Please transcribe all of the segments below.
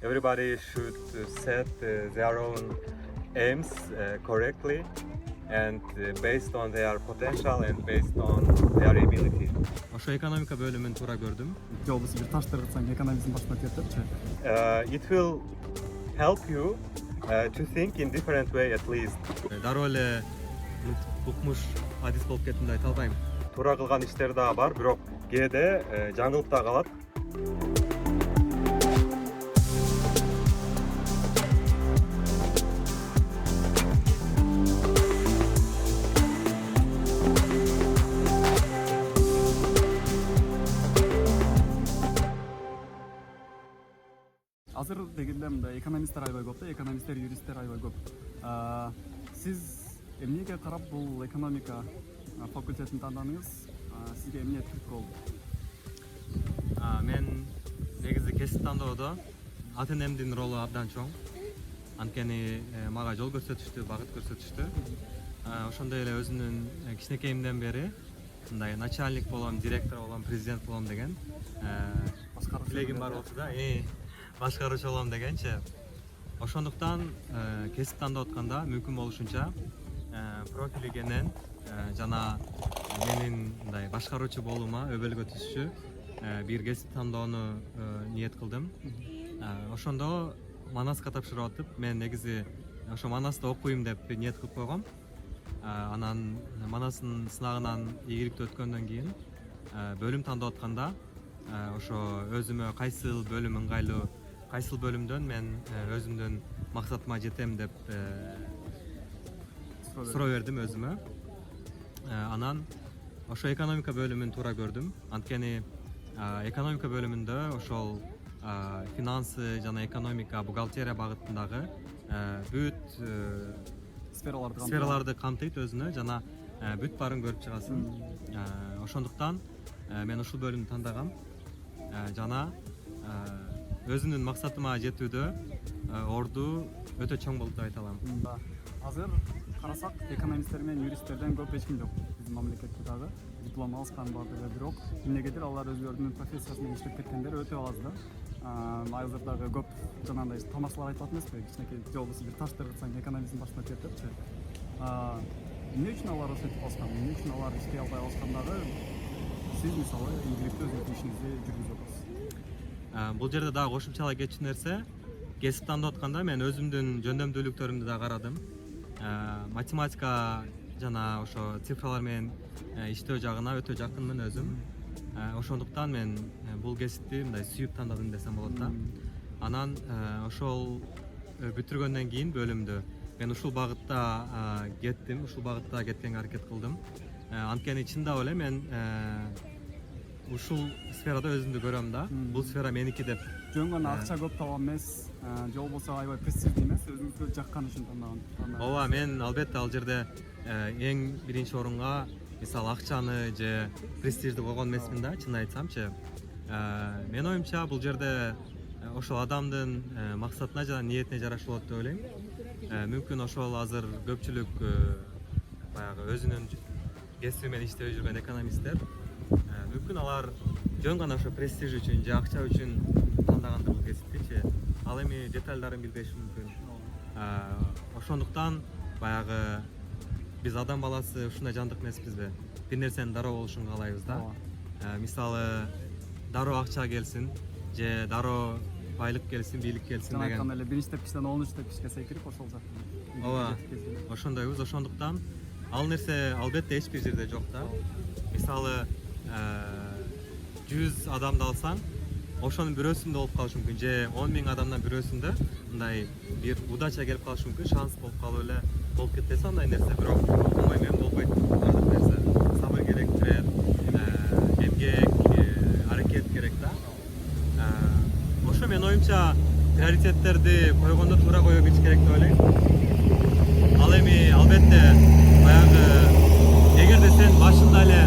everybody should set their own aims correctly and based on their potential and based on their ability. Ошо экономика бөлүмүн туура көрдүм. же болбосо бир таш тыргытсаң экономизм башына кетипчи. It will help you to think in different way at least. Дароо эле укмуш адис болуп кеттим деп айта албайм. Туура кылган иштер дагы бар, бирок кээде жаңылып да калат. Азыр дегенде мындай экономисттер аябай көп да, экономисттер, юристтер аябай көп. Сиз эмнеге карап бул экономика факультетин тандадыңыз? Сизге эмне түрткү болду? Мен негизи кесип тандоодо ата энемдин ролу абдан чоң. Анткени мага жол көрсөтүштү, багыт көрсөтүштү. Ошондой эле өзүмдүн кичинекейимден бери мындай начальник болом, директор болом, президент болом деген тилегим бар болчу да. Башкаруучу болом дегенчи. Ошондуктан кесип тандап атканда мүмкүн болушунча профилигенен жана менин мындай башкаруучу болуума өбөлгө түшчү бир кесип тандоону ниет кылдым. Ошондо Манаска тапшырып атып, мен негизи ошо Манаста окуйм деп ниет кылып койгом. Анан Манастын сынагынан ийгиликтүү өткөндөн кийин бөлүм тандап атканда ошо өзүмө кайсыл бөлүм ыңгайлуу, кайсыл бөлүмдөн мен өзүмдүн максатыма жетем деп суроо бердим өзүмө. Анан ошо экономика бөлүмүн туура көрдүм. Анткени экономика бөлүмүндө ошол финансы жана экономика, бухгалтерия багытындагы бүт сфераларды камтыйт өзүнө жана бүт баарын көрүп чыгасың. Ошондуктан мен ушул бөлүмдү тандагам жана өзүмдүн максатыма жетүүдө орду өтө чоң болду деп айта алам. Азыр карасак, экономисттер менен юристтерден көп эч ким жок. Биздин мамлекетте дагы диплом алышкан бар деле, бирок эмнегедир алар өзүлөрүнүн профессиясы менен иштеп кеткендер өтө аз да. Азыр дагы көп жанагындай тамашалар айтып атпайсызбы? Кичинекей же болбосо бир таш тыргытсаң экономизм башына кетипчи. Эмне үчүн алар ошентип калышкан? Эмне үчүн алар иштей албай калышкандагы сиз мисалы ийгиликтүү өзүңүздүн ишиңизди жүргүзүп атасыз? Бул жерде дагы кошумчалай кетчү нерсе, кесип тандап атканда мен өзүмдүн жөндөмдүүлүктөрүмдү да карадым. Математика жана ошо цифралар менен иштөө жагына өтө жакынмын өзүм. Ошондуктан мен бул кесипти мындай сүйүп тандадым десем болот да. Анан ошол бүтүргөндөн кийин бөлүмдү мен ушул багытта кеттим, ушул багытта кеткенге аракет кылдым. Анткени чындап эле мен ушул сферада өзүмдү көрөм да. Бул сфера меники деп. Жөн гана акча көп табам эмес, же болбосо аябай престиждүү эмес, өзүңүзгө жаккан үчүн тандаган. Ооба, мен албетте ал жерде эң биринчи орунга мисалы акчаны же престижди койгон эмесмин да, чын айтсамчы. Мен оюмча бул жерде ошол адамдын максатына жана ниетине жараша болот деп ойлойм. Мүмкүн ошол азыр көпчүлүк баягы өзүнүн кесиби менен иштеп жүргөн экономисттер мүмкүн алар жөн гана ошо престиж үчүн же акча үчүн тандагандыр бул кесиптичи. Ал эми детальдарын билбеши мүмкүн. Ошондуктан баягы биз адам баласы ушундай жандык эмеспизби? Бир нерсенин дароо болушун каалайбыз да. Мисалы дароо акча келсин же дароо байлык келсин, бийлик келсин деген. Жана эле биринчи тепкичтен 10 тепкичке секирип ошол жактан. Ооба. Ошондойбуз. Ошондуктан ал нерсе албетте эч бир жерде жок да. Мисалы 100 адамды алсаң, ошонун бирөөсүндө болуп калышы мүмкүн, же 10 000 адамдан бирөөсүндө мындай бир удача келип калышы мүмкүн, шанс болуп калып эле болуп кетпесе андай нерсе, бирок оңой менен болбойт бардык нерсе. Сабыр керектирет, эмгек, аракет керек да. Ошо мен оюмча приоритеттерди койгондо туура кое билиш керек деп ойлойм. Ал эми албетте баягы эгерде сен башында эле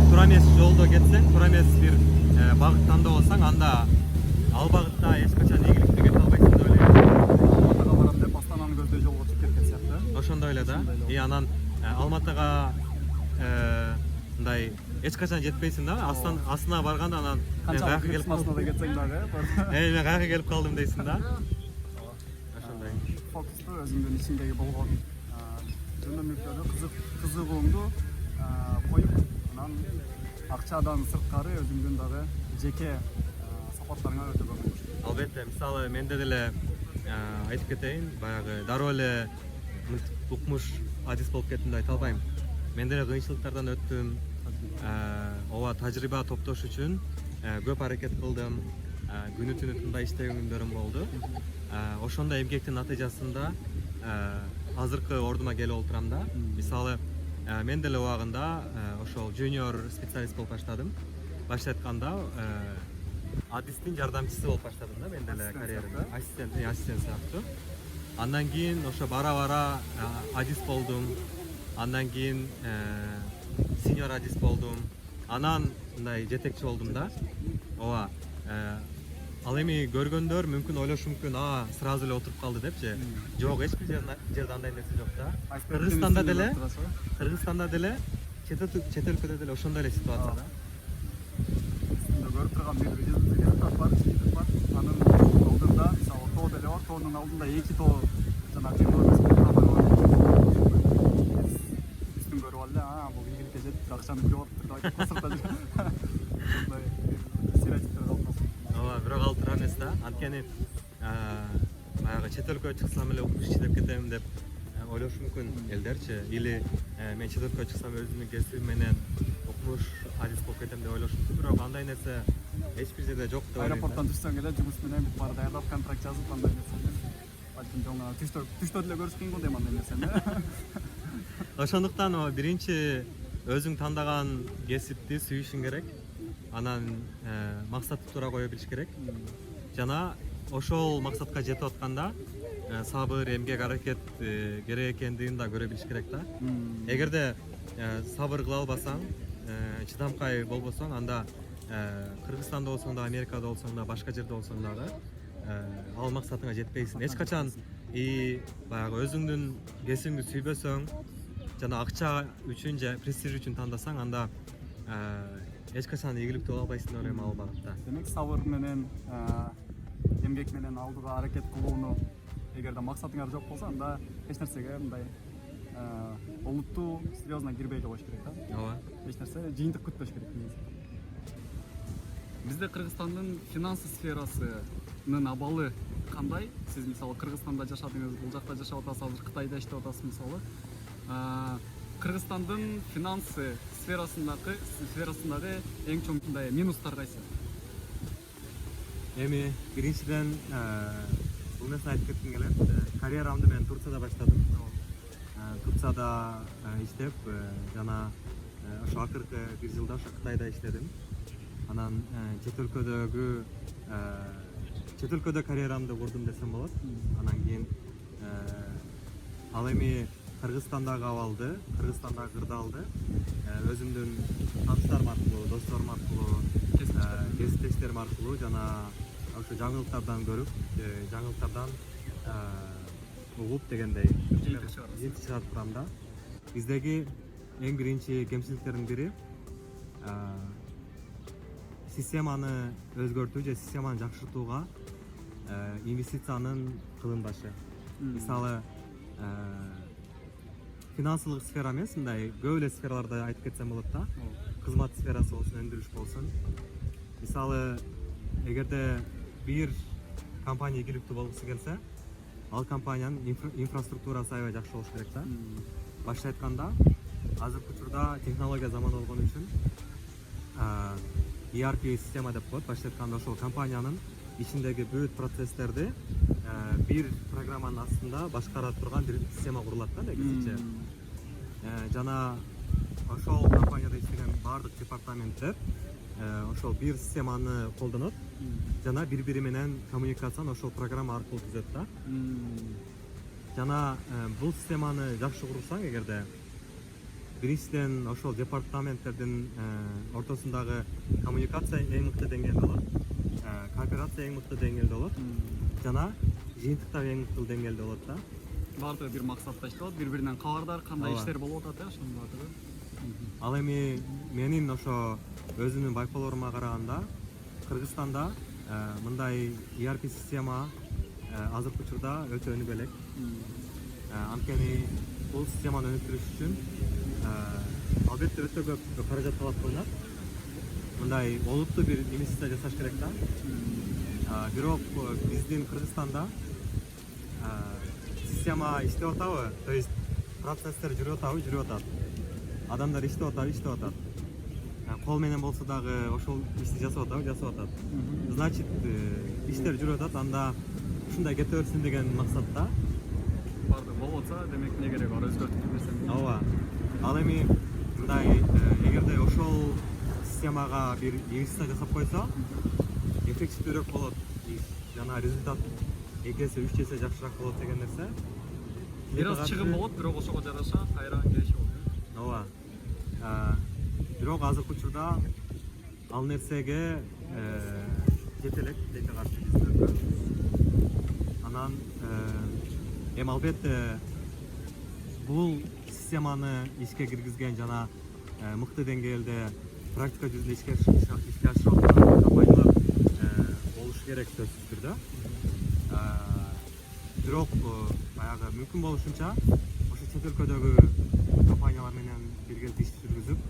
туура эмес жолдо кетсең, туура эмес бир багыт тандап алсаң, анда ал багытта эч качан ийгиликтүү кете албайсың деп ойлойм. Алматыга барам деп Астананы көздөй жолго чыгып кеткен сыяктуу. Ошондой эле да. Анан Алматыга мындай эч качан жетпейсиң да. Астына барганда анан мен Канчалык каяка келип кырсмасына да калдым. кетсең дагы. Мен каяка келип калдым дейсиң да. Ошондой. Фокусту өзүңдүн ичиңдеги болгон жөнөмүктөрдү кызыгууңду коюп, анан акчадан сырткары өзүңдүн дагы жеке сапаттарыңа өтө көңүл. Албетте, мисалы менде деле айтып кетейин, баягы дароо эле укмуш адис болуп кеттим деп айта албайм. Мен деле кыйынчылыктардан өттүм. Ооба тажрыйба топтош үчүн көп аракет кылдым. Күнү түнү тынбай иштеген күндөрүм болду. Ошондой эмгектин натыйжасында азыркы ордума келип отурам да. Мисалы мен деле убагында ошол жуниор специалист болуп баштадым. Башта айтканда адистин жардамчысы болуп баштадым да мен деле карьерамда. Ассистент сыяктуу. Андан кийин ошо бара адис болдум. Андан кийин сеньор адис болдум. Анан мындай жетекчи болдум да. Ооба. Ал эми көргөндөр мүмкүн ойлошу мүмкүн, сразу эле отуруп калды депчи. Жок, эч бир жерде андай нерсе жок да. Кыргызстанда деле, чет өлкөдө деле ошондой эле ситуация да. Көрүп турган бир результат бар, анын алдында мисалы тоо деле бар, тоонун алдында эки тоо жанагы үстүн көрүп алды, бул ийгиликке жетип акчаны күрөп атыптыр деп айтып калсак да. Ошондой стереотиптер калпасын. Ооба, бирок ал туура эмес да. Анткени баягы чет өлкөгө чыксам эле укмуш иштеп кетем деп ойлошу мүмкүн элдерчи. Или мен чет өлкөгө чыксам өзүмдүн кесибим менен укмуш адис болуп кетем деп ойлошу мүмкүн. Бирок андай нерсе эч бир жерде жок деп ойлойм. Аэропорттон түшсөң эле жумуш менен бүт баары даярдап, контракт жазып андай нерсе. Балким жоңа түштө деле көрүшкөн го дейм андай нерсени. Ошондуктан биринчи өзүң тандаган кесипти сүйүшүң керек. Анан максатты туура кое билиш керек. Жана ошол максатка жетип атканда сабыр, эмгек, аракет керек экендигин да көрө билиш керек да. Эгерде сабыр кыла албасаң, чыдамкай болбосоң, анда Кыргызстанда болсоң да, Америкада болсоң да, башка жерде болсоң дагы ал максатыңа жетпейсиң. Эч качан баягы өзүңдүн кесибиңди сүйбөсөң, жана акча үчүн же престиж үчүн тандасаң, анда эч качан ийгиликтүү боло албайсың деп ойлойм ал багытта. Демек сабыр менен эмгек менен алдыга аракет кылууну эгерде максатыңар жок болсо, анда эч нерсеге мындай олуттуу серьезно кирбей эле коюш керек да. Ооба. Эч нерсе жыйынтык күтпөш керек негизи. Бизде Кыргызстандын финансы сферасынын абалы кандай? Сиз мисалы Кыргызстанда жашадыңыз, бул жакта жашап атасыз, азыр Кытайда иштеп атасыз мисалы. Кыргызстандын финансы сферасындагы эң чоң минустар кайсы? Эми биринчиден бул нерсени айтып кетким келет. Карьерамды мен Турцияда баштадым. Турцияда иштеп, жана ошо акыркы бир жылда ошо Кытайда иштедим. Анан чет өлкөдө карьерамды курдум десем болот. Анан кийин ал эми Кыргызстандагы абалды, Кыргызстандагы кырдаалды өзүмдүн тааныштарым аркылуу, досторум аркылуу, кесиптештерим аркылуу жана ошо жаңылыктардан көрүп, жаңылыктардан угуп дегендей жыйынтык чыгарып турам да. Биздеги эң биринчи кемчиликтердин бири системаны өзгөртүү же системаны жакшыртууга инвестициянын кылынбашы. Мисалы финансылык сфера эмес, мындай көп эле сфераларда айтып кетсем болот да. Кызмат сферасы болсун, өндүрүш болсун. Мисалы, эгерде бир компания ийгиликтүү болгусу келсе, ал компаниянын инфраструктурасы аябай жакшы болуш керек да. Башта айтканда, азыркы учурда технология заманы болгон үчүн ERP система деп коет. Башта айтканда ошол компаниянын ичиндеги бүт процесстерди бир программанын астында башкара турган бир система курулат да негизинче. Жана ошол компанияда иштеген баардык департаменттер ошол бир системаны колдонот жана бири-бири менен коммуникацияны ошол программа аркылуу түзөт да. Жана бул системаны жакшы курсаң, эгерде биринчиден ошол департаменттердин ортосундагы коммуникация эң мыкты деңгээлде болот, кооперация эң мыкты деңгээлде болот, жана жыйынтык дагы эң мыкты деңгээлде болот да. Баардыгы бир максатта иштеп атат, бири-биринен кабардар, кандай иштер болуп атат, ошонун баардыгы. Ал эми менин ошо өзүнүн байкоолорума караганда Кыргызстанда мындай ERP система азыркы учурда өтө өнүгө элек. Анткени бул системаны өнүктүрүш үчүн албетте өтө көп каражат талап кылынат. Мындай олуттуу бир инвестиция жасаш керек да. Бирок биздин Кыргызстанда система иштеп атабы? То есть процесстер жүрүп атабы? Жүрүп атат. Адамдар иштеп атабы? Иштеп атат. Кол менен болсо дагы ошол ишти жасап атабы? Жасап атат. Значит, иштер жүрүп атат, анда ушундай кете берсин деген максатта. Барды болуп атса, демек эмне кереги бар, өзгөртүп берсем. Ооба. Ал эми мындай эгерде ошол системага бир инвестиция жасап койсо, эффективдүүрөөк болот. Жана результат 2 эсе 3 эсе жакшыраак болот деген нерсе. Бир аз чыгым болот, бирок ошого жараша кайра келишип болот. Ооба. Бирок азыркы учурда ал нерсеге жете элек тилекке каршы биздерге. Анан эми албетте бул системаны ишке киргизген жана мыкты деңгээлде практика жүзүндө ишке ашырып аткан компаниялар болуш керек сөзсүз түрдө. Бирок баягы мүмкүн болушунча ошо чет өлкөдөгү компаниялар менен биргеликте иш жүргүзүп,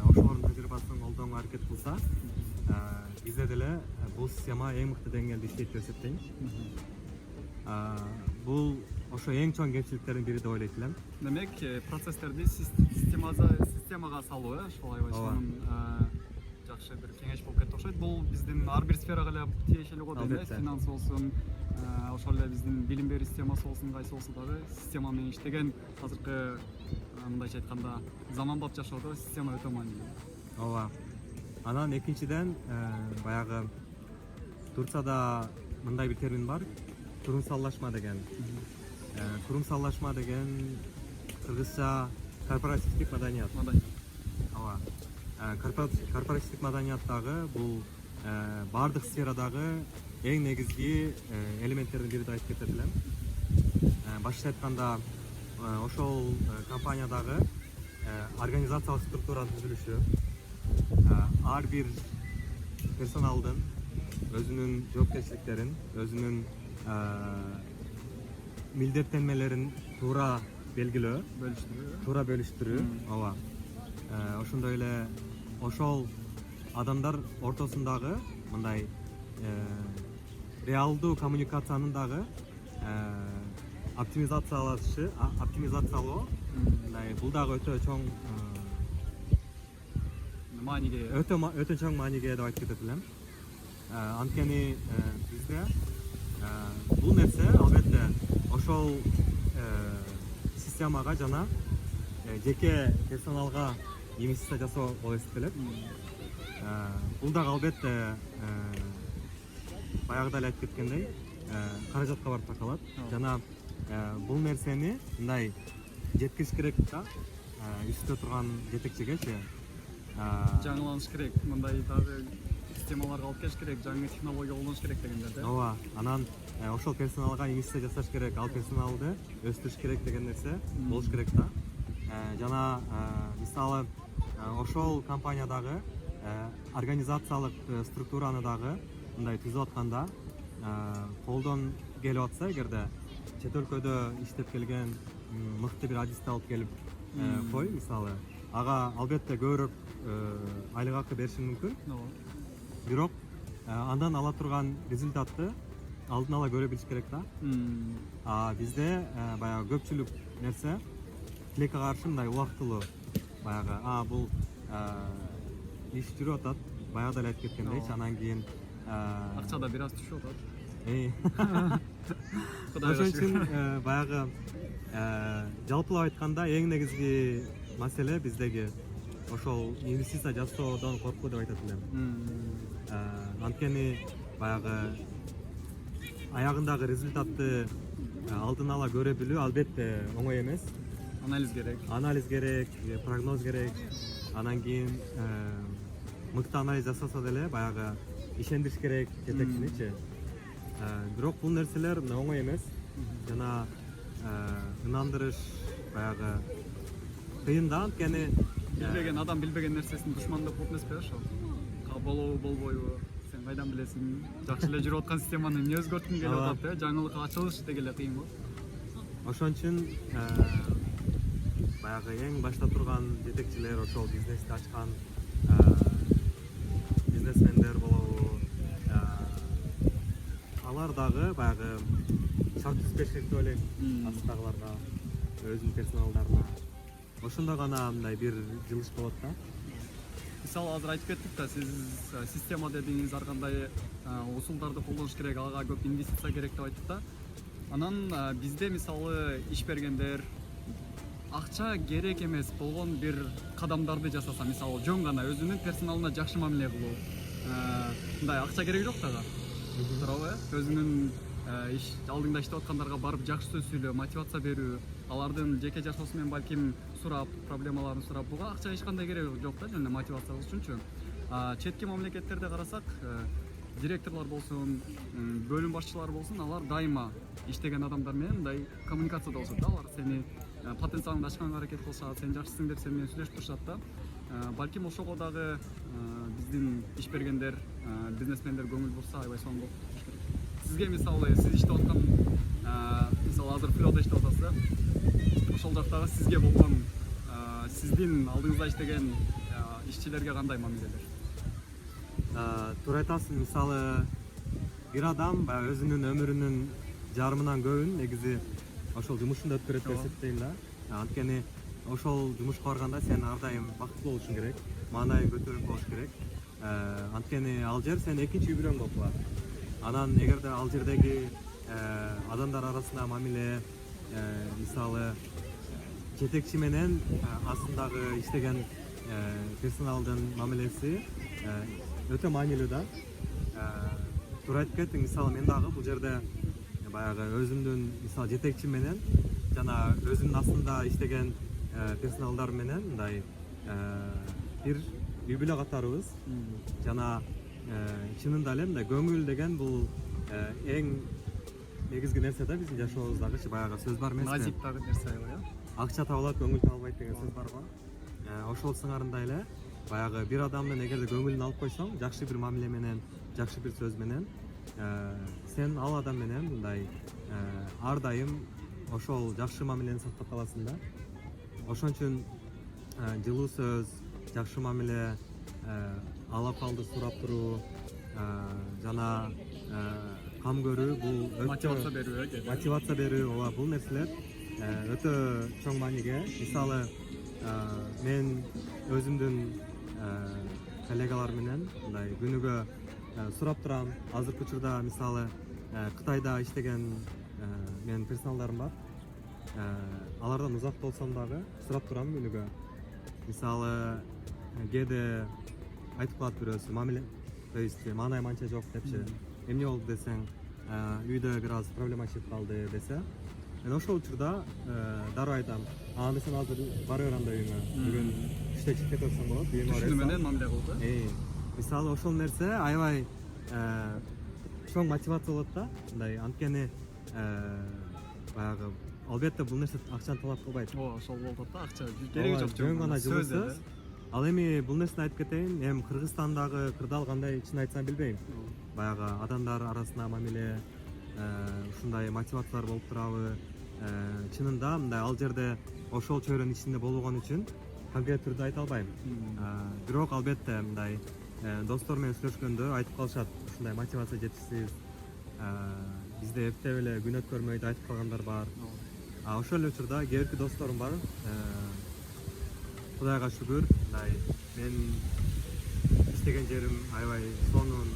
ошолордун тажрыйбасын колдонууга аракет кылса, бизде деле бул система эң мыкты деңгээлде иштейт деп эсептейм. Бул ошо эң чоң кемчиликтердин бири деп ойлойт элем. Демек, процесстерди системага салуу, ошол айбайчанын жакшы бир кеңеш болуп кетти окшойт. Бул биздин ар бир сферага эле тиешелүү го дейм, финанс болсун, ошол эле биздин билим берүү системасы болсун, кайсы болсо дагы система менен иштеген азыркы мындайча айтканда заманбап жашоодо система өтө маанилүү. Ооба. Анан экинчиден баягы Турцияда мындай бир термин бар, курумсаллашма деген. Курумсаллашма деген кыргызча корпоративдик маданият. Ооба. Корпоративдик маданияттагы бул бардык сферадагы эң негизги элементтердин бири деп айтып кетет элем. Башкача айтканда, ошол компаниядагы организациялык структуранын түзүлүшү, ар бир персоналдын өзүнүн жоопкерчиликтерин, өзүнүн милдеттенмелерин туура белгилөө, туура бөлүштүрүү. Ооба. Ошондой эле ошол адамдар ортосундагы мындай реалдуу коммуникациянын дагы оптимизациялоо, мындай бул дагы өтө чоң мааниге, өтө чоң мааниге деп айтып кетет элем. Анткени бизде бул нерсе албетте ошол системага жана жеке персоналга инвестиция жасоо болуп эсептелет. Бул дагы албетте баягыда эле айтып кеткендей каражатка барып такалат. Жана бул нерсени мындай жеткириш керек да, үстүдө турган жетекчигечи. Жаңыланыш керек, мындай дагы системаларга алып келиш керек, жаңы технология колдонуш керек дегендер. Ооба. Анан ошол персоналга инвестиция жасаш керек, ал персоналды өстүрүш керек деген нерсе болуш керек да. Жана мисалы ошол компаниядагы организациялык структураны дагы мындай түзүп атканда колдон келип атса, эгерде чет өлкөдө иштеп келген мыкты бир адисти алып келип кой, мисалы, ага албетте көбүрөөк айлык акы бериши мүмкүн. Бирок андан ала турган результатты алдын ала көрө билиш керек да. Бизде баягы көпчүлүк нерсе тилекке каршы мындай убактылуу, баягы бул иш жүрүп атат, баягыда эле айтып кеткендейчи, анан кийин акча да бир аз түшүп атат. Ошон үчүн баягы жалпылап айтканда эң негизги маселе биздеги ошол инвестиция жасоодон коркуу деп айтат элем. Анткени баягы аягындагы результатты алдын ала көрө билүү албетте оңой эмес. Анализ керек, прогноз керек. Анан кийин мыкты анализ жасаса деле баягы ишендириш керек жетекчиничи. Бирок бул нерселер оңой эмес. Жана ынандырыш баягы кыйын да, анткени Bilbеген адам билбеген нерсесин душман деп болуп эмеспи ошол? Болобу болбойбу? Сен кайдан билесиң? Жакшы эле жүрүп аткан системаны эмне өзгөрткүң келип атат, жаңылыкка ачылыш деги эле кыйын го. Ошон үчүн баягы эң башта турган жетекчилер ошол бизнести ачкан бизнесмендер болобу, алар дагы баягы шарт түзбеш керек деп ойлойм астагыларга, өзүнүн персоналдарына. Ошондо гана мындай бир жылыш болот да. Мисалы азыр айтып кеттик да, сиз система дедиңиз, ар кандай усулдарды колдонуш керек, ага көп инвестиция керек деп айттык да. Анан бизде мисалы иш бергендер акча керек эмес болгон бир кадамдарды жасаса, мисалы жөн гана өзүнүн персоналына жакшы мамиле кылуу. Мындай акча кереги жок дагы. Туурабы? Өзүнүн иш алдыңда иштеп аткандарга барып жакшы сөз сүйлөө, мотивация берүү, алардын жеке жашоосу менен балким сурап, проблемаларын сурап, буга акча эч кандай кереги жок да, жана мотивация кылыш үчүнчү. Четки мамлекеттерде карасак, директорлор болсун, бөлүм башчылары болсун, алар дайыма иштеген адамдар менен мындай коммуникацияда болушат да, алар сени потенциалыңды ачканга аракет кылышат, сен жакшысың деп сен менен сүйлөшүп турушат да. Балким ошого дагы биздин иш бергендер, бизнесмендер көңүл бурса, аябай сонун болуп кетет. Сизге мисалы сиз иштеп аткан, мисалы азыр Флода иштеп атасыз да, ошол жактагы сизге болгон, сиздин алдыңызда иштеген ишчилерге кандай мамилелер? Туура айтасың, мисалы бир адам баягы өзүнүн өмүрүнүн жарымынан көбүн негизи ошол жумушунда өткөрөт деп эсептейм да. Анткени ошол жумушка барганда сен ар дайым бактылуу болушуң керек, маанайың көтөрүк болуш керек. Анткени ал жер сен экинчи үй бүлөң болуп калат. Анан эгерде ал жердеги адамдар арасында мамиле, мисалы жетекчи менен астындагы иштеген персоналдын мамилеси өтө маанилүү да. Туура айтып кеттиң, мисалы мен дагы бул жерде баягы өзүмдүн мисалы жетекчи менен жана өзүмдүн астында иштеген персоналдар менен мындай бир үй бүлө катарыбыз. Жана чынында эле мындай көңүл деген бул эң негизги нерсе да биздин жашообуздагычы, баягы сөз бар эмеспи? Назик дагы нерсе аябай, Акча табылат, көңүл табылбайт деген сөз бар го. Ошол сыңарындай эле баягы бир адамдын эгерде көңүлүн алып койсоң, жакшы бир мамиле менен, жакшы бир сөз менен, сен ал адам менен мындай ар дайым ошол жакшы мамилени сактап каласың да. Ошон үчүн жылуу сөз, жакшы мамиле, ал акалды сурап туруу, жана кам көрүү, бул өтө мотивация берүү, ооба, бул нерселер өтө чоң мааниге. Мисалы мен өзүмдүн коллегалар менен мындай күнүгө сурап турам. Азыркы учурда мисалы Кытайда иштеген менин персоналдарым бар. Алардан узак болсом дагы сурап турам күнүгө. Мисалы кээде айтып калат бирөөсү, мамиле, то есть маанай манча жок депчи. Эмне болду десең, үйдө бир аз проблема чыгып калды десе, мен ошол учурда дароо айтам, анда сен азыр бара бер анда үйүңө, бүгүн иштеп чыгып кете берсең болот, үйүңө бара. Түшүнүү менен мамиле кылып, мисалы ошол нерсе аябай чоң мотивация болот да. Мындай, анткени баягы албетте бул нерсе акчаны талап кылбайт. Ошол болот да, акча кереги жок, жөн гана жылуу сөз. Ал эми бул нерсени айтып кетейин, эми Кыргызстандагы кырдаал кандай чын айтсам билбейм. Баягы адамдар арасында мамиле, ушундай мотивациялар болуп турабы, чынында мындай ал жерде ошол чөйрөнүн ичинде болгон үчүн конкреттүү түрдө айта албайм. Бирок албетте мындай достор менен сүйлөшкөндө айтып калышат, ушундай мотивация жетишсиз, бизде эптеп эле күн өткөрмөйт айтып калгандар бар. Ошол эле учурда кээ бирки досторум бар. Кудайга шүгүр, мындай мен иштеген жерим аябай сонун,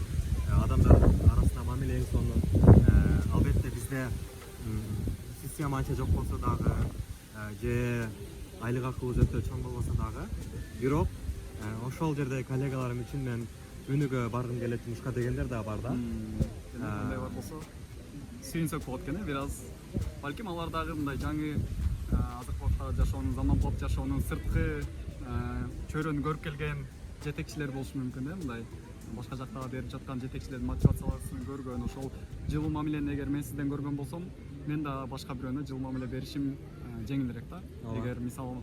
адамдар арасында мамиле эң сонун. Албетте бизде система анча жок болсо дагы, же айлык акыбыз өтө чоң болбосо дагы, бирок ошол жерде коллегаларым үчүн мен күнүгө баргым келет жумушка дегендер да бар да. Кандай бар болсо сүйүнсөк болот экен, бир аз. Балким алар дагы мындай жаңы азыркы убакта жашоонун, заманбап жашоонун сырткы чөйрөнү көрүп келген жетекчилер болушу мүмкүн да, мындай башка жактагы берип жаткан жетекчилердин мотивацияларын көргөн, ошол жылуу мамилени эгер мен сизден көргөн болсом, мен да башка бирөөнө жылуу мамиле беришим жеңилирээк да. Эгер мисалы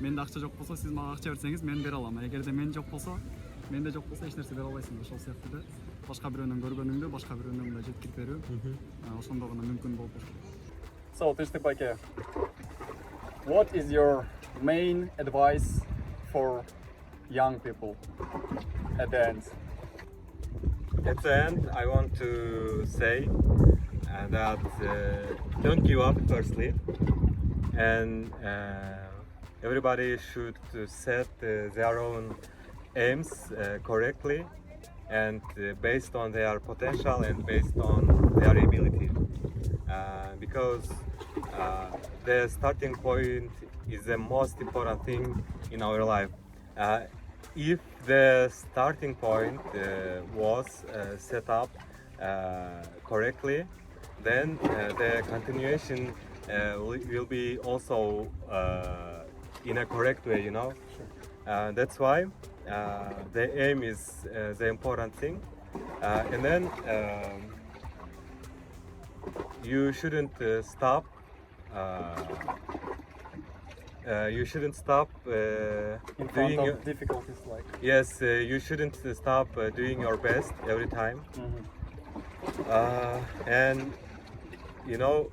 менде акча жок болсо сиз мага акча берсеңиз мен бере алам, эгерде мен жок болсо менде жок болсо эч нерсе бере албайсың. Ошол сыяктуу да башка бирөөнүн көргөнүңдү башка бирөөнүн мындай жеткирип берүү ошондо гана мүмкүн болуп атат. So, Тынчтык байке, what is your main advice for young people at the end? At the end, I want to say that don't give up firstly, and everybody should set their own aims correctly and based on their potential and based on their ability. Because the starting point is the most important thing in our life. If the starting point was set up correctly, then the continuation will be also in a correct way, you know. That's why the aim is the important thing, and then you shouldn't stop. You shouldn't stop In front doing. of difficulties like. Yes, you shouldn't stop doing your best every time. And you know,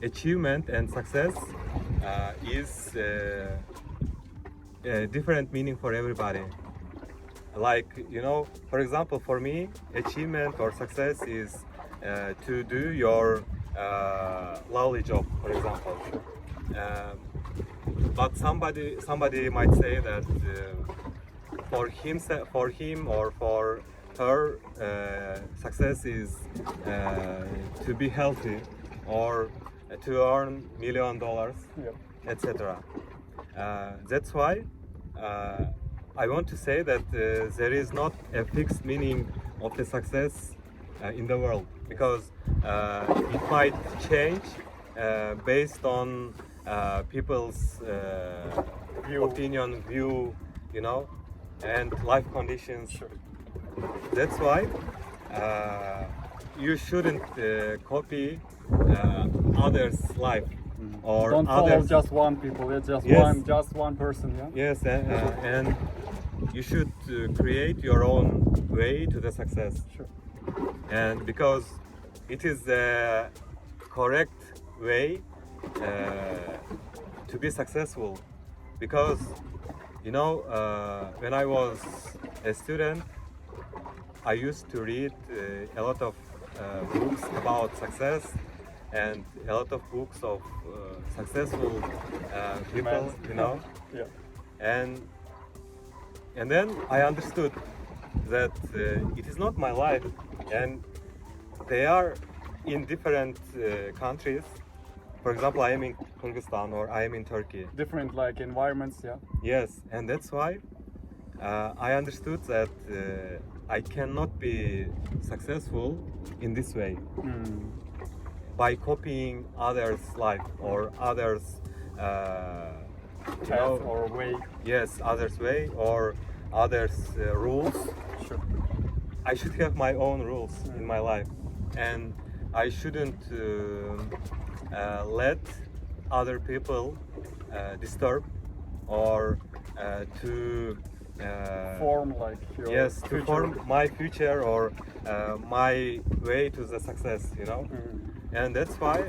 achievement and success is a different meaning for everybody. Like, you know, for example, for me, achievement or success is to do your lovely job, for example. But somebody might say that for him or for her, success is to be healthy or to earn $1 million, etc. That's why I want to say that there is not a fixed meaning of the success in the world, because it might change based on people's opinion, view, you know, and life conditions. That's why you shouldn't copy others' life or Don't follow others. just one people. It's just Yes. one person. Yeah. Yes, and you should create your own way to the success. Sure. And because it is the correct way to be successful. Because, you know, when I was a student, I used to read a lot of books about success and a lot of books of successful people, you know. Yeah. And then I understood that it is not my life, and they are in different countries. For example, I am in Kyrgyzstan or I am in Turkey. Different like environments. Yeah. Yes, and that's why I understood that I cannot be successful in this way by copying others' life or others' you know, Path or way. yes, others' way or others' rules. Sure. I should have my own rules in my life, and I shouldn't let other people disturb or to Form like your yes, to future. form my future or my way to the success, you know. And that's why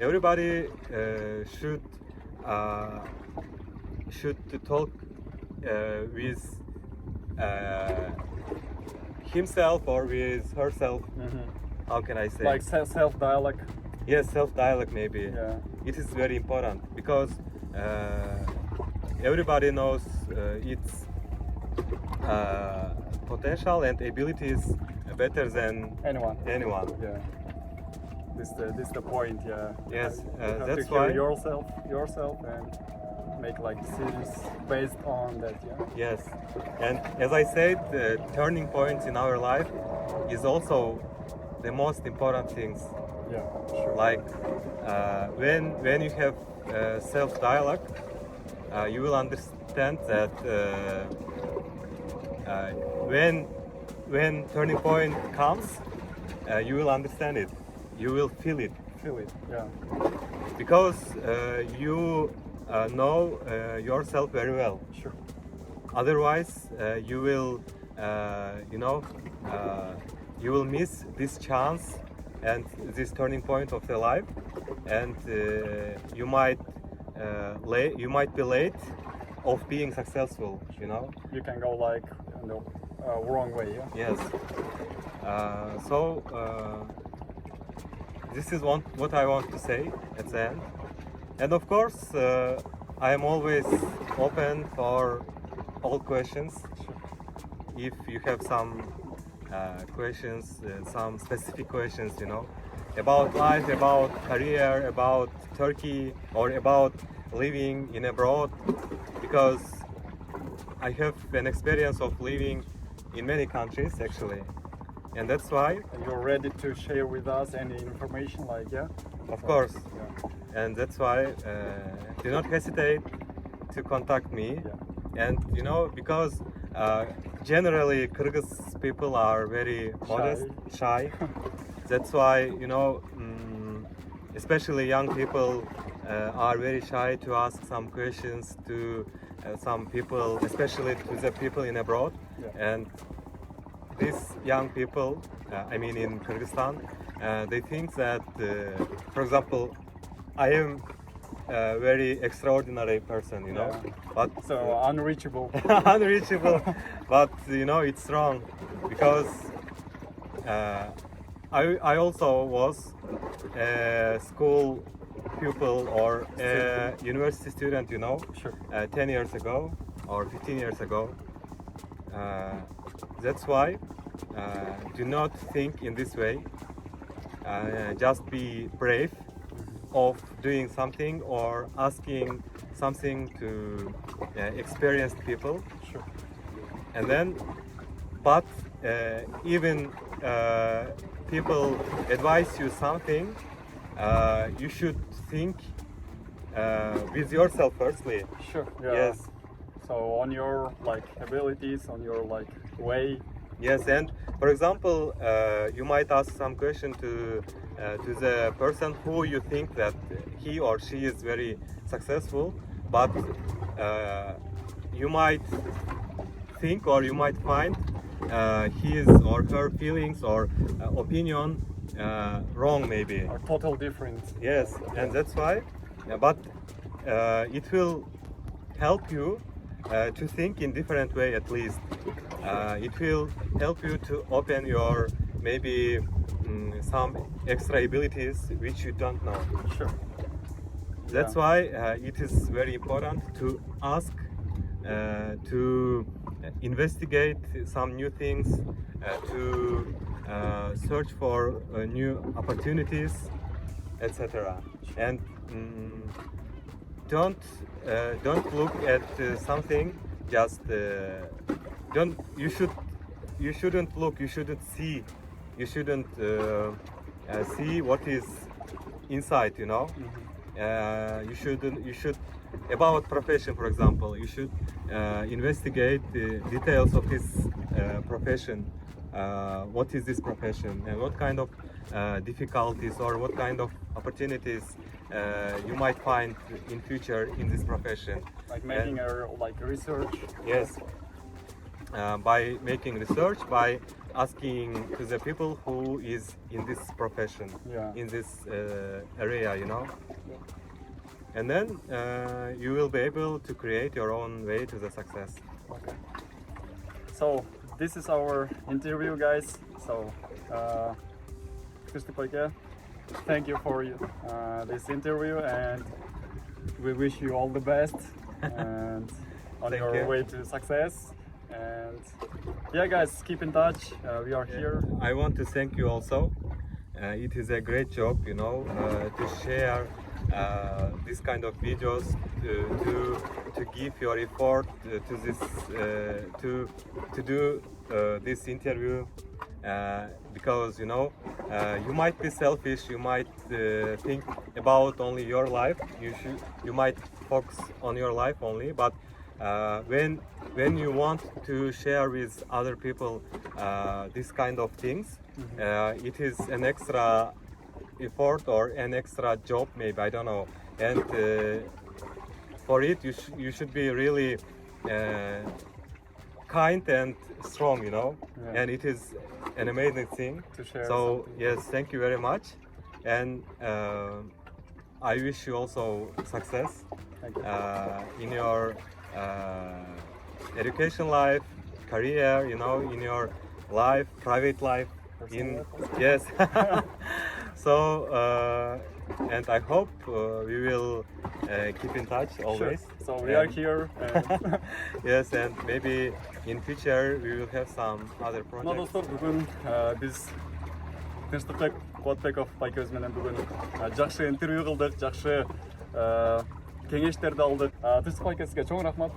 everybody should talk with himself or with herself. How can I say? Like self dialogue. Yes, self-dialogue maybe. Yeah. It is very important because everybody knows its potential and abilities better than Anyone. anyone. Yeah. This the point. Yeah. Yes, You have that's to hear why. yourself and make like decisions based on that. Yeah. Yes, and as I said, the turning points in our life is also the most important things. Yeah. Sure. Like when you have self-dialogue, you will understand that when turning point comes, you will understand it. You will feel it. Feel it. Yeah. because you know yourself very well. Sure. Otherwise, you will, you know, you will miss this chance and this turning point of the life, and you might be late of being successful. You know. You can go like in the wrong way. Yeah. Yes. So this is what I want to say at the end, and of course, I am always open for all questions. If you have some questions, some specific questions, you know, about life, about career, about Turkey, or about living in abroad, because I have an experience of living in many countries actually, and that's why, And you're ready to share with us any information, like yeah. of course, Yeah. and that's why do not hesitate to contact me. Yeah. And you know, because generally Kyrgyz people are very modest, shy. That's why, you know, especially young people are very shy to ask some questions to some people, especially to the people in abroad. Yeah. And these young people, I mean in Kyrgyzstan, they think that, for example, I am a very extraordinary person, you know, Yeah. but So unreachable. unreachable. But you know, it's wrong, because I also was a school pupil or a university student, you know, Sure. 10 years ago or 15 years ago. That's why do not think in this way. Just be brave of doing something or asking something to experienced people, Sure. and then, but even people advise you something, you should think with yourself firstly. Sure. Yeah. Yes. So on your like abilities, on your like way. Yes, and for example, you might ask some question to the person who you think that he or she is very successful, but you might think or you might find his or her feelings or opinion wrong, maybe. Are total different. Yes, and that's why. But it will help you to think in different way at least. It will help you to open your maybe some extra abilities which you don't know. Sure. That's Yeah. why it is very important to ask, to investigate some new things, to search for new opportunities, etc. And don't look at something just don't you shouldn't look, you shouldn't see, you shouldn't see what is inside, you know. You should about profession, for example, you should investigate the details of this profession. What is this profession and what kind of difficulties or what kind of opportunities you might find in future in this profession. Like making And- a like research. Yes. By making research, by asking to the people who is in this profession, Yeah. in this area, you know. And then you will be able to create your own way to the success. Okay. So this is our interview, guys. So, Christopher, thank you for this interview, and we wish you all the best and on Thank your you. way to success. And yeah, guys, keep in touch. We are here. I want to thank you also. It is a great job, you know, to share this kind of videos, to give your effort to this, to do this interview, because you know, you might be selfish, you might think about only your life. You might focus on your life only, but when you want to share with other people this kind of things, it is an extra effort or an extra job, maybe, I don't know. And for it, you should be really kind and strong, you know. Yeah. And it is an amazing thing. To share So something. yes, thank you very much. And I wish you also success Thank you. in your education life, career, you know, in your life, private life. Personal life Yes. So and I hope we will keep in touch always. Sure. So we are And- here. Yes, and maybe in future we will have some other Мына projects. достор, бүгүн биз Тынчтыкбек Кубатбеков байкебиз менен бүгүн жакшы интервью кылдык, жакшы кеңештерди алдык. Тынчтык байке, сизге чоң рахмат.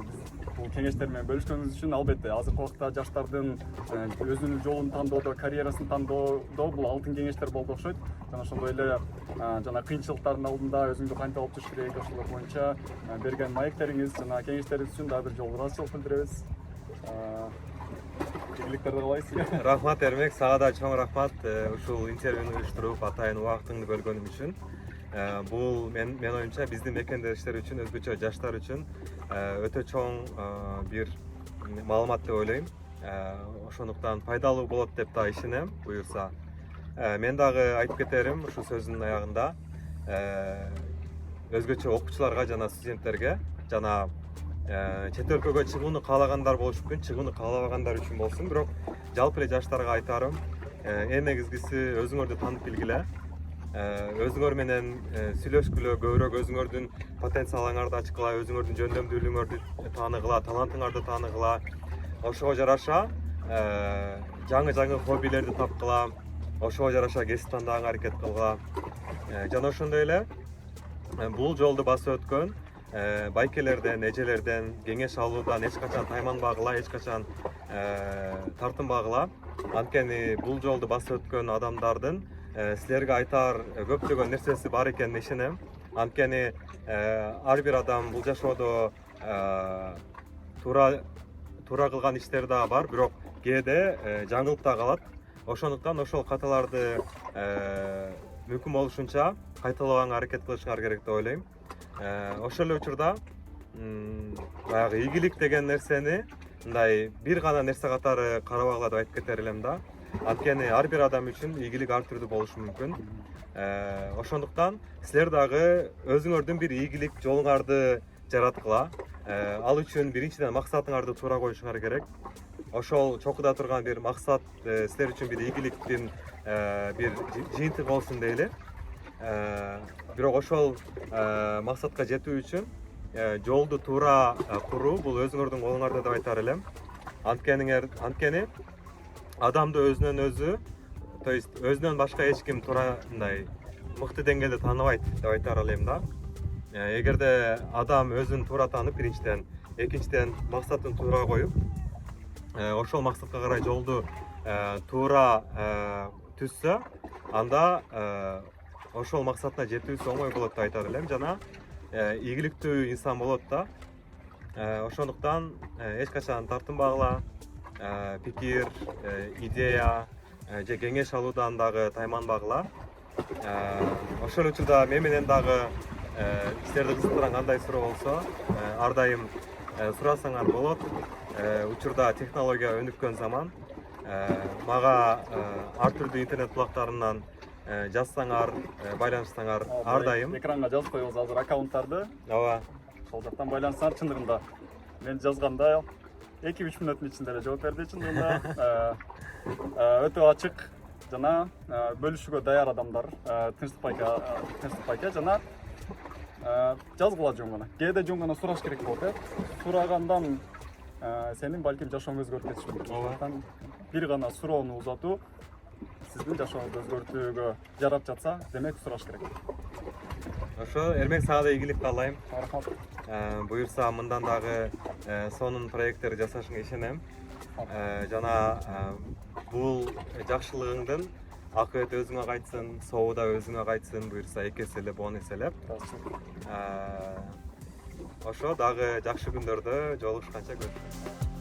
Биз бул кеңештер менен бөлүшкөнүңүз үчүн. Албетте, азыркы убакта жаштардын өзүнүн жолун тандоодо, карьерасын тандоодо бул алтын кеңештер болду окшойт. Жана ошондой эле жана кыйынчылыктардын алдында өзүңдү кантип алып жүрүш керек, ошолор боюнча берген маектериңиз жана кеңештериңиз үчүн дагы бир жолу ыраазычылык билдиребиз. Ийгиликтерди каалайбыз сизге. Рахмат Эрмек, сага да чоң рахмат ушул интервьюну уюштуруп атайын убактыңды бөлгөнүм үчүн. Бул мен оюмча биздин мекендештер үчүн, өзгөчө жаштар үчүн өтө чоң бир маалымат деп ойлойм. Ошондуктан пайдалуу болот деп да ишенем, буюрса. Мен дагы айтып кетерим ушул сөздүн аягында өзгөчө окуучуларга жана студенттерге жана чет өлкөгө чыгууну каалагандар болушу мүмкүн, чыгууну каалабагандар үчүн болсун, бирок жалпы эле жаштарга айтарым, эң негизгиси өзүңөрдү таанып билгиле. Өзүңөр менен сүйлөшкүлө, көбүрөөк өзүңөрдүн потенциалыңарды ачкыла, өзүңөрдүн жөндөмдүүлүгүңөрдү тааныгыла, талантыңарды тааныгыла. Ошого жараша жаңы хоббилерди тапкыла, ошого жараша кесип тандаганга аракет кылгыла. Жана ошондой эле бул жолду басып өткөн байкелерден, эжелерден кеңеш алуудан эч качан тайманбагыла, эч качан тартынбагыла. Анткени бул жолду басып өткөн адамдардын силерге айтар көптөгөн нерсеси бар экенине ишенем. Анткени ар бир адам бул жашоодо туура кылган иштер дагы бар, бирок кээде жаңылып да калат. Ошондуктан ошол каталарды мүмкүн болушунча кайталабаганга аракет кылышыңар керек деп ойлойм. Ошол эле учурда баягы ийгилик деген нерсени мындай бир гана нерсе катары карабагыла деп айтып кетер элем да. Анткени ар бир адам үчүн ийгилик ар түрдүү болушу мүмкүн. Ошондуктан силер дагы өзүңөрдүн бир ийгилик жолуңарды жараткыла. Ал үчүн биринчиден максатыңарды туура коюшуңар керек. Ошол чокуда турган бир максат силер үчүн бир ийгиликтин бир жыйынтыгы болсун дейли. Бирок ошол максатка жетүү үчүн жолду туура куруу бул өзүңөрдүн колуңарда деп айтар элем. Анткени адамды өзүнөн өзү, то есть өзүнөн башка эч ким туура мындай мыкты деңгээлде тааныбайт деп айтар элем да. Эгерде адам өзүн туура таанып биринчиден, экинчиден максатын туура коюп, ошол максатка карай жолду туура түзсө, анда ошол максатына жетүүсү оңой болот деп айтар элем жана ийгиликтүү инсан болот да. Ошондуктан эч качан тартынбагыла, пикир, идея же кеңеш алуудан дагы тайманбагыла. Ошол учурда мен менен дагы силерди кызыктырган кандай суроо болсо, ар дайым сурасаңар болот. Учурда технология өнүккөн заман. Мага ар түрдүү интернет булактарынан жазсаңар, байланышсаңар ар дайым. Экранга жазып коебуз азыр аккаунттарды. Ооба. Ошол жактан байланышсаңар, чындыгында мен жазганда 2-3 мүнөттүн ичинде эле жооп берди, чындыгында. Өтө ачык жана бөлүшүүгө даяр адамдар. Тынчтык байке жана жазгыла жөн гана. Кээде жөн гана сураш керек болот, сурагандан сенин балким жашооңду өзгөртүп кетиши мүмкүн. Ошондуктан бир гана суроону узатуу сиздин жашооңузду өзгөртүүгө жарап жатса, демек сураш керек. Ошо Эрмек, сага да ийгилик каалайм. Рахмат. Буюрса мындан дагы сонун проекттер жасашыңа ишенем. Жана бул жакшылыгыңдын акыбети өзүңө кайтсын, сообу да өзүңө кайтсын, буюрса эки эселеп, 10 эселеп. Ошо дагы жакшы күндөрдө жолугушканча көрүшөбүз.